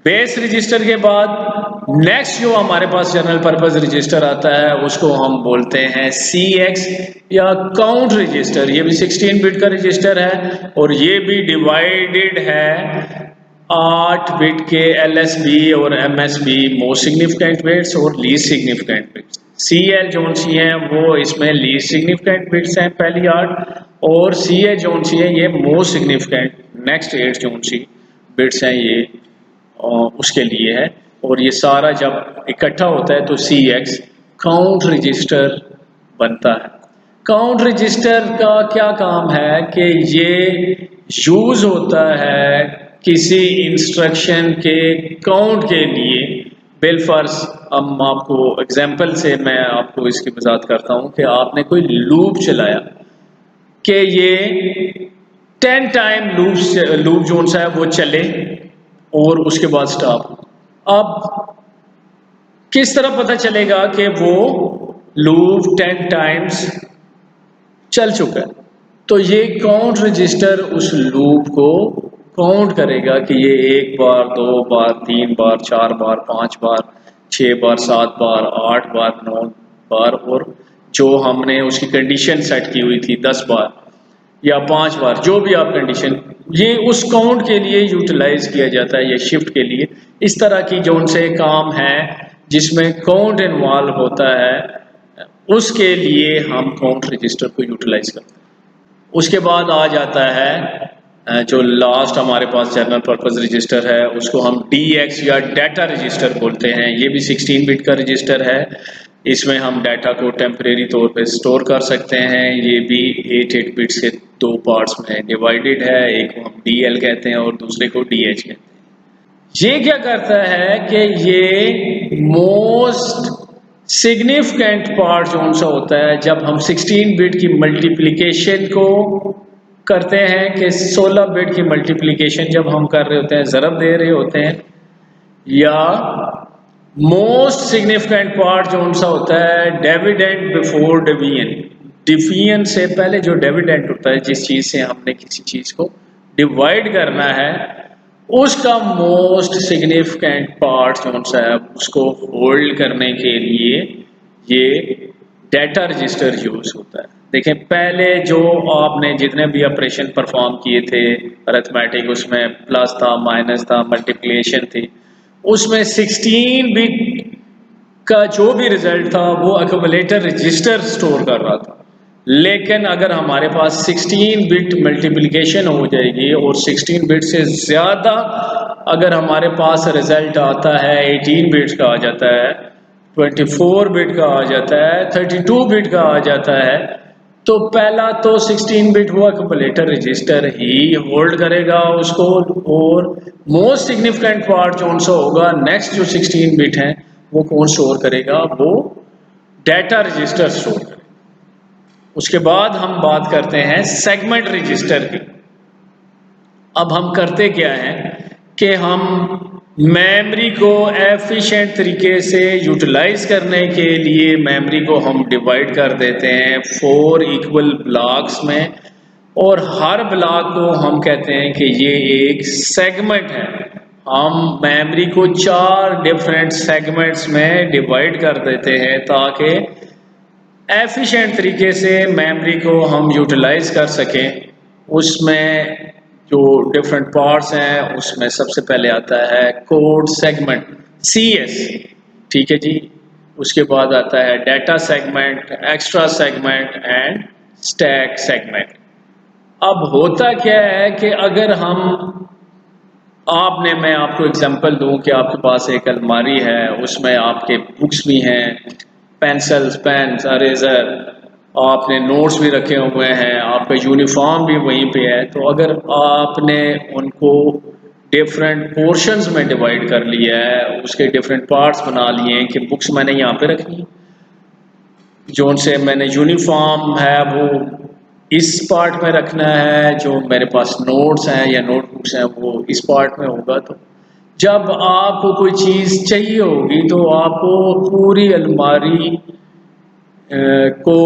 Base register के बाद next जो हमारे पास जनरल पर्पस रजिस्टर आता है उसको हम बोलते हैं CX या काउंट रजिस्टर। ये भी 16 बिट का रजिस्टर है और ये भी डिवाइडेड है 8 बिट के LSB और MSB, मोस्ट सिग्निफिकेंट बिट्स और लीस्ट सिग्निफिकेंट बिट्स। CL जोन सी हैं वो इसमें लीस्ट सिग्निफिकेंट बिट्स हैं पहली 8, और CH जोन सी है ये मोस्ट सिग्निफिकेंट नेक्स्ट 8 जोन सी बिट्स हैं ये उसके लिए है। और ये सारा जब इकट्ठा होता है तो CX काउंट रजिस्टर बनता है। काउंट रजिस्टर का क्या काम है कि ये यूज होता है किसी इंस्ट्रक्शन के काउंट के लिए। बिलफर्ज हम आपको एग्जांपल से मैं आपको इसकी वजाहत करता हूँ कि आपने कोई लूप चलाया कि ये 10 टाइम लूप जोन सा है वो चले और उसके बाद स्टॉप। अब किस तरह पता चलेगा कि वो लूप 10 टाइम्स चल चुका है? तो ये काउंट रजिस्टर उस लूप को काउंट करेगा कि ये 1 बार 2 बार 3 बार 4 बार 5 बार 6 बार 7 बार 8 बार 9 बार, और जो हमने उसकी कंडीशन सेट की हुई थी 10 बार या 5 बार, जो भी आप कंडीशन, ये उस काउंट के लिए यूटिलाइज किया जाता है, ये शिफ्ट के लिए। इस तरह की जो उनसे काम है जिसमें काउंट इन्वॉल्व होता है उसके लिए हम काउंट रजिस्टर को यूटिलाइज करते हैं। उसके बाद आ जाता है जो लास्ट हमारे पास जनरल पर्पस रजिस्टर है उसको हम DX या डाटा रजिस्टर बोलते हैं। ये भी 16 बिट का रजिस्टर है। इसमें हम डाटा को टेम्परेरी तौर पे स्टोर कर सकते हैं। ये भी 8 बिट्स के 2 पार्ट्स में डिवाइडेड है, एक को हम DL कहते हैं और दूसरे को DH कहते हैं। ये क्या करता है कि ये मोस्ट सिग्निफिकेंट पार्ट जो सा होता है जब हम 16 बिट की मल्टीप्लिकेशन को करते हैं कि 16 बिट की मल्टीप्लिकेशन जब हम कर रहे होते हैं, ज़रब दे रहे होते हैं, या मोस्ट सिग्निफिकेंट पार्ट जो सा होता है डिविडेंड बिफोर डिवीजन। डिवीजन से पहले जो डिविडेंड होता है, जिस चीज़ से हमने किसी चीज़ को डिवाइड करना है, उसका मोस्ट सिग्निफिकेंट पार्ट जो सा है उसको होल्ड करने के लिए ये डाटा रजिस्टर यूज होता है। देखें, पहले जो आपने जितने भी ऑपरेशन परफॉर्म किए थे अरिथमेटिक, उसमें प्लस था, माइनस था, मल्टीप्लिकेशन थी, उसमें 16 बिट का जो भी रिजल्ट था वो एक्यूमुलेटर रजिस्टर स्टोर कर रहा था। लेकिन अगर हमारे पास 16 बिट मल्टीप्लिकेशन हो जाएगी और 16 बिट से ज़्यादा अगर हमारे पास रिजल्ट आता है, 18 बिट्स का आ जाता है, 24 बिट का आ जाता है, 32 बिट का आ जाता है, तो पहला तो 16 बिट वो एक्यूमुलेटर रजिस्टर ही होल्ड करेगा उसको, और मोस्ट सिग्निफिकेंट पार्ट जो उनसे होगा नेक्स्ट जो 16 बिट है वो कौन स्टोर करेगा? वो डाटा रजिस्टर स्टोर करेगा। उसके बाद हम बात करते हैं सेगमेंट रजिस्टर की। अब हम करते क्या हैं कि हम मेमोरी को एफिशिएंट तरीके से यूटिलाइज करने के लिए मेमोरी को हम डिवाइड कर देते हैं 4 इक्वल ब्लॉक्स में, और हर ब्लॉक को हम कहते हैं कि ये एक सेगमेंट है। हम मेमोरी को 4 डिफरेंट सेगमेंट्स में डिवाइड कर देते हैं ताकि एफिशिएंट तरीके से मेमोरी को हम यूटिलाइज कर सकें। उसमें जो डिफरेंट पार्ट्स हैं उसमें सबसे पहले आता है कोड सेगमेंट CS, ठीक है जी। उसके बाद आता है data segment, extra segment and stack segment. अब होता क्या है कि अगर मैं आपको एग्जांपल दूं कि आपके पास एक अलमारी है, उसमें आपके बुक्स भी हैं, पेंसिल्स, पेन्स, अरेजर, आपने नोट्स भी रखे हुए हैं, आपका यूनिफॉर्म भी वहीं पे है। तो अगर आपने उनको डिफरेंट पोर्शंस में डिवाइड कर लिया है, उसके डिफरेंट पार्ट्स बना लिए हैं कि बुक्स मैंने यहाँ पे रखनी, जो उनसे मैंने यूनिफॉर्म है वो इस पार्ट में रखना है, जो मेरे पास नोट्स हैं या नोटबुक्स हैं वो इस पार्ट में होगा। तो जब आपको कोई चीज़ चाहिए होगी तो आपको पूरी अलमारी को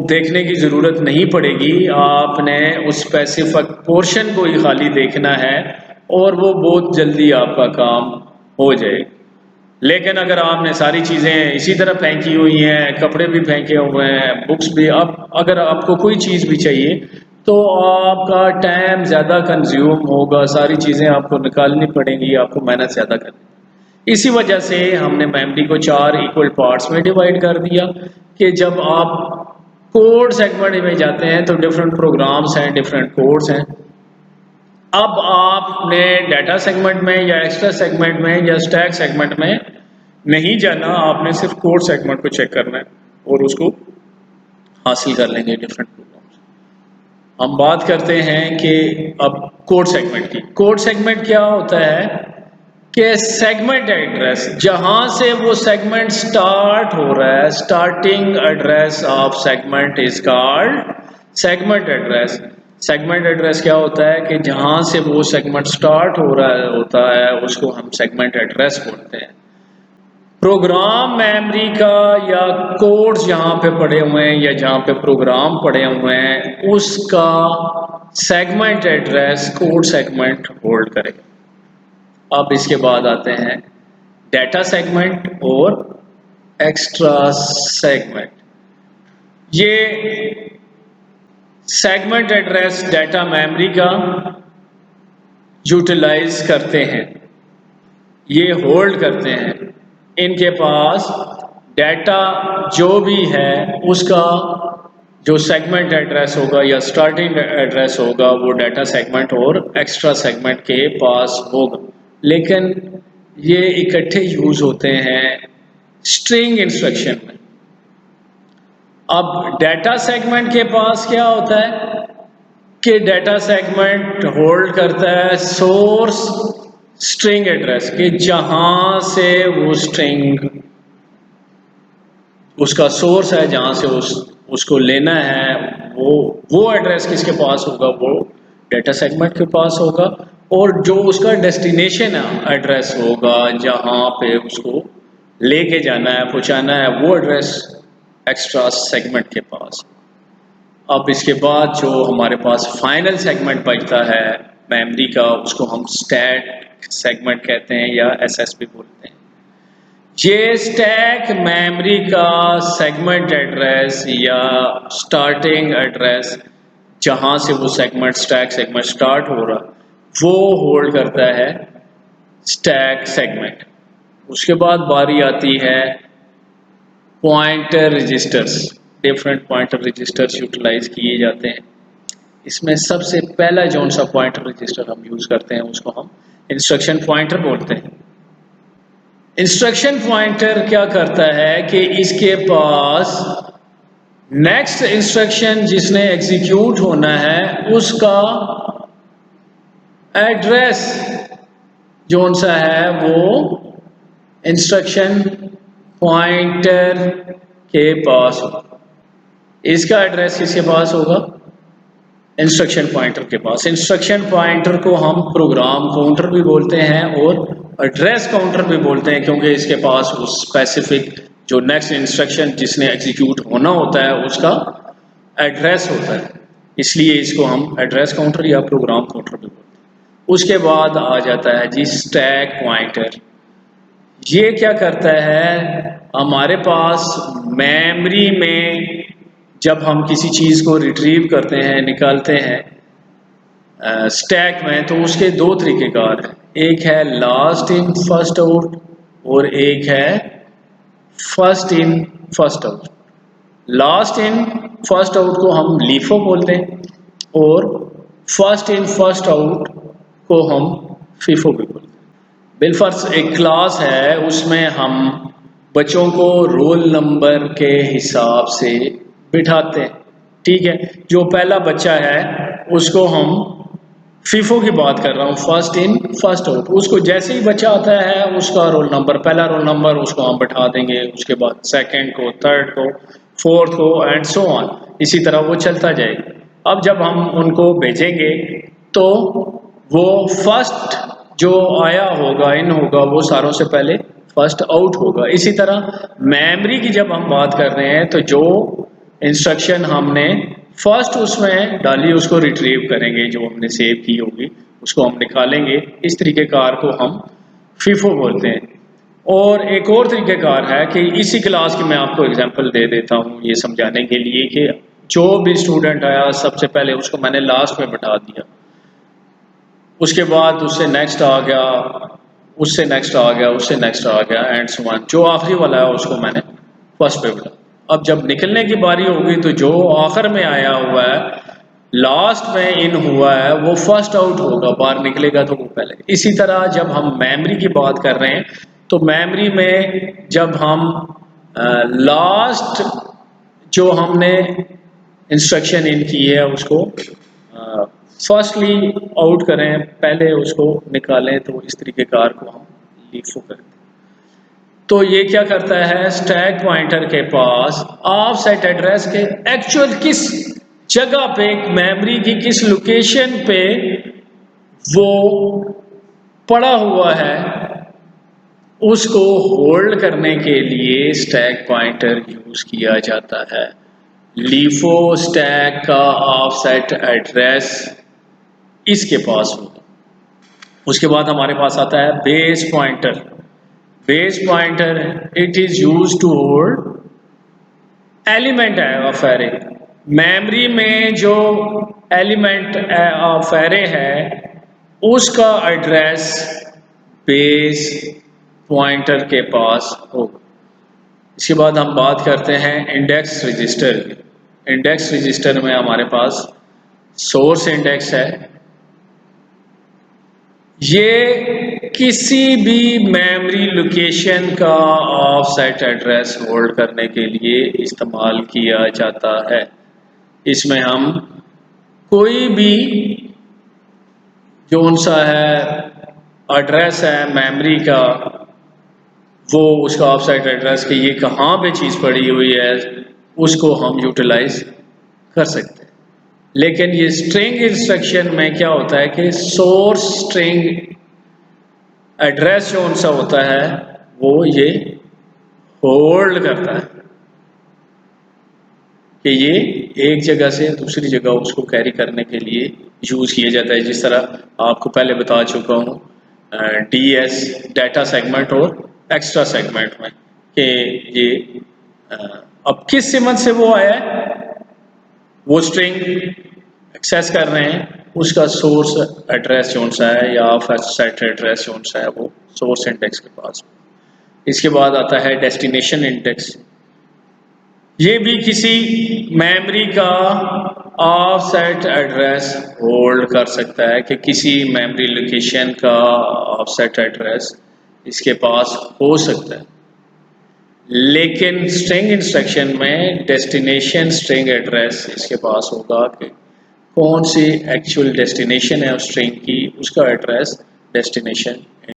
देखने की ज़रूरत नहीं पड़ेगी, आपने उस स्पेसिफिक पोर्शन को ही खाली देखना है और वो बहुत जल्दी आपका काम हो जाएगी। लेकिन अगर आपने सारी चीज़ें इसी तरह फेंकी हुई हैं, कपड़े भी फेंके हुए हैं, बुक्स भी, अब अगर आपको कोई चीज़ भी चाहिए तो आपका टाइम ज़्यादा कंज्यूम होगा, सारी चीज़ें आपको निकालनी पड़ेंगी, आपको मेहनत ज़्यादा करनी। इसी वजह से हमने मेमोरी को 4 इक्वल पार्ट्स में डिवाइड कर दिया कि जब आप कोड सेगमेंट में जाते हैं तो डिफरेंट प्रोग्राम्स हैं, डिफरेंट कोड्स हैं। अब आपने डाटा सेगमेंट में या एक्स्ट्रा सेगमेंट में या स्टैक सेगमेंट में नहीं जाना, आपने सिर्फ कोड सेगमेंट को चेक करना है और उसको हासिल कर लेंगे डिफरेंट प्रोग्राम्स। हम बात करते हैं कि अब कोड सेगमेंट की। कोड सेगमेंट क्या होता है कि सेगमेंट एड्रेस, जहां से वो सेगमेंट स्टार्ट हो रहा है, starting address of segment is called segment address. Segment address क्या होता है कि जहां से वो सेगमेंट स्टार्ट हो रहा होता है उसको हम सेगमेंट एड्रेस बोलते हैं। प्रोग्राम मेमोरी का या कोड्स जहां पे पड़े हुए हैं या जहां पे प्रोग्राम पड़े हुए हैं उसका segment address code segment hold करेगा। अब इसके बाद आते हैं डाटा सेगमेंट और एक्स्ट्रा सेगमेंट। ये सेगमेंट एड्रेस डाटा मेमोरी का यूटिलाइज करते हैं, ये होल्ड करते हैं। इनके पास डाटा जो भी है उसका जो सेगमेंट एड्रेस होगा या स्टार्टिंग एड्रेस होगा वो डाटा सेगमेंट और एक्स्ट्रा सेगमेंट के पास होगा, लेकिन ये इकट्ठे यूज होते हैं स्ट्रिंग इंस्ट्रक्शन में। अब डाटा सेगमेंट के पास क्या होता है कि डाटा सेगमेंट होल्ड करता है सोर्स स्ट्रिंग एड्रेस के, जहां से वो स्ट्रिंग उसका सोर्स है, जहां से उसको लेना है, वो एड्रेस किसके पास होगा, वो डाटा सेगमेंट के पास होगा। और जो उसका डेस्टिनेशन एड्रेस होगा जहां पे उसको लेके जाना है, पहुंचाना है, वो एड्रेस एक्स्ट्रा सेगमेंट के पास। अब इसके बाद जो हमारे पास फाइनल सेगमेंट बचता है मेमोरी का, उसको हम स्टैक सेगमेंट कहते हैं या एसएसबी बोलते हैं। ये स्टैक मेमोरी का सेगमेंट एड्रेस या स्टार्टिंग एड्रेस जहां से वो सेगमेंट स्टैक सेगमेंट स्टार्ट हो रहा वो होल्ड करता है स्टैक सेगमेंट। उसके बाद बारी आती है pointer registers. Different pointer registers utilize किए जाते हैं। इसमें सबसे पहला जौन सा पॉइंटर रजिस्टर हम यूज करते हैं उसको हम इंस्ट्रक्शन पॉइंटर बोलते हैं। इंस्ट्रक्शन पॉइंटर क्या करता है कि इसके पास नेक्स्ट इंस्ट्रक्शन जिसने एग्जीक्यूट होना है उसका एड्रेस जौन सा है वो इंस्ट्रक्शन पॉइंटर के पास होगा। इसका एड्रेस किसके पास होगा, इंस्ट्रक्शन पॉइंटर के पास। इंस्ट्रक्शन पॉइंटर को हम प्रोग्राम काउंटर भी बोलते हैं और एड्रेस काउंटर भी बोलते हैं, क्योंकि इसके पास उस स्पेसिफिक जो नेक्स्ट इंस्ट्रक्शन जिसने एग्जीक्यूट होना होता है उसका एड्रेस होता है, इसलिए इसको हम एड्रेस काउंटर या प्रोग्राम काउंटर भी बोलते हैं। उसके बाद आ जाता है जी स्टैक पॉइंटर। ये क्या करता है, हमारे पास मेमोरी में जब हम किसी चीज़ को रिट्रीव करते हैं, निकालते हैं स्टैक में, तो उसके दो तरीक़ेकार हैं। एक है लास्ट इन फर्स्ट आउट और एक है first in first out. Last in first out को हम लीफो बोलते हैं और फर्स्ट इन फर्स्ट आउट को हम फीफो भी बोलते हैं। बिलफर्स एक क्लास है, उसमें हम बच्चों को रोल नंबर के हिसाब से बिठाते हैं, ठीक है। जो पहला बच्चा है उसको हम फीफो की बात कर रहा हूँ, फर्स्ट इन फर्स्ट आउट। उसको जैसे ही बच्चा आता है उसका रोल नंबर, पहला रोल नंबर उसको हम बिठा देंगे, उसके बाद सेकंड को, थर्ड को, फोर्थ को एंड सो ऑन, इसी तरह वो चलता जाएगा। अब जब हम उनको भेजेंगे तो वो फर्स्ट जो आया होगा, इन होगा, वो सारों से पहले फर्स्ट आउट होगा। इसी तरह मेमोरी की जब हम बात कर रहे हैं तो जो इंस्ट्रक्शन हमने फर्स्ट उसमें डाली उसको रिट्रीव करेंगे, जो हमने सेव की होगी उसको हम निकालेंगे। इस तरीके कार को हम फीफो बोलते हैं। और एक और तरीक़ेकार है कि इसी क्लास की मैं आपको एग्जांपल दे देता हूँ ये समझाने के लिए कि जो भी स्टूडेंट आया सबसे पहले उसको मैंने लास्ट में बैठा दिया, उसके बाद उससे नेक्स्ट आ गया, उससे नेक्स्ट आ गया, उससे नेक्स्ट आ गया एंड सो ऑन। जो आखिरी वाला है उसको मैंने फर्स्ट पे बैठा। अब जब निकलने की बारी होगी तो जो आखिर में आया हुआ है, लास्ट में इन हुआ है, वो फर्स्ट आउट होगा, बाहर निकलेगा तो वो पहले। इसी तरह जब हम मेमोरी की बात कर रहे हैं तो मेमोरी में जब हम लास्ट जो हमने इंस्ट्रक्शन इन की है उसको फर्स्टली आउट करें, पहले उसको निकालें, तो इस तरीके कार को हम लीफो करते हैं। तो ये क्या करता है, स्टैक पॉइंटर के पास ऑफसेट एड्रेस के एक्चुअल किस जगह पे, मेमोरी की किस लोकेशन पे वो पड़ा हुआ है, उसको होल्ड करने के लिए स्टैक पॉइंटर यूज किया जाता है। लीफो स्टैक का ऑफसेट एड्रेस इसके पास होगा। उसके बाद हमारे पास आता है base pointer. Base pointer it is use to hold element of array. Memory में जो एलिमेंट ऑफ एरे है उसका एड्रेस बेस पॉइंटर के पास होगा। इसके बाद हम बात करते हैं इंडेक्स रजिस्टर की। इंडेक्स रजिस्टर में हमारे पास सोर्स इंडेक्स है। ये किसी भी मेमोरी लोकेशन का ऑफसेट एड्रेस होल्ड करने के लिए इस्तेमाल किया जाता है। इसमें हम कोई भी जो सा है एड्रेस है मेमोरी का, वो उसका ऑफसेट एड्रेस कि ये कहाँ पे चीज़ पड़ी हुई है, उसको हम यूटिलाइज कर सकते हैं। लेकिन ये स्ट्रिंग इंस्ट्रक्शन में क्या होता है कि सोर्स स्ट्रिंग एड्रेस जो उनसा होता है वो ये होल्ड करता है कि ये एक जगह से दूसरी जगह उसको कैरी करने के लिए यूज किया जाता है। जिस तरह आपको पहले बता चुका हूँ डीएस डाटा सेगमेंट और एक्स्ट्रा सेगमेंट में कि ये अब किस सिमत से वो आया है, वो स्ट्रिंग एक्सेस कर रहे हैं, उसका सोर्स एड्रेस जो सा है या ऑफसेट एड्रेस जो सा है वो सोर्स इंडेक्स के पास। इसके बाद आता है डेस्टिनेशन इंडेक्स। ये भी किसी मेमोरी का ऑफसेट एड्रेस होल्ड कर सकता है कि किसी मेमोरी लोकेशन का ऑफसेट एड्रेस इसके पास हो सकता है। लेकिन स्ट्रिंग इंस्ट्रक्शन में डेस्टिनेशन स्ट्रिंग एड्रेस इसके पास होगा कि कौन सी एक्चुअल डेस्टिनेशन है उस स्ट्रिंग की, उसका एड्रेस डेस्टिनेशन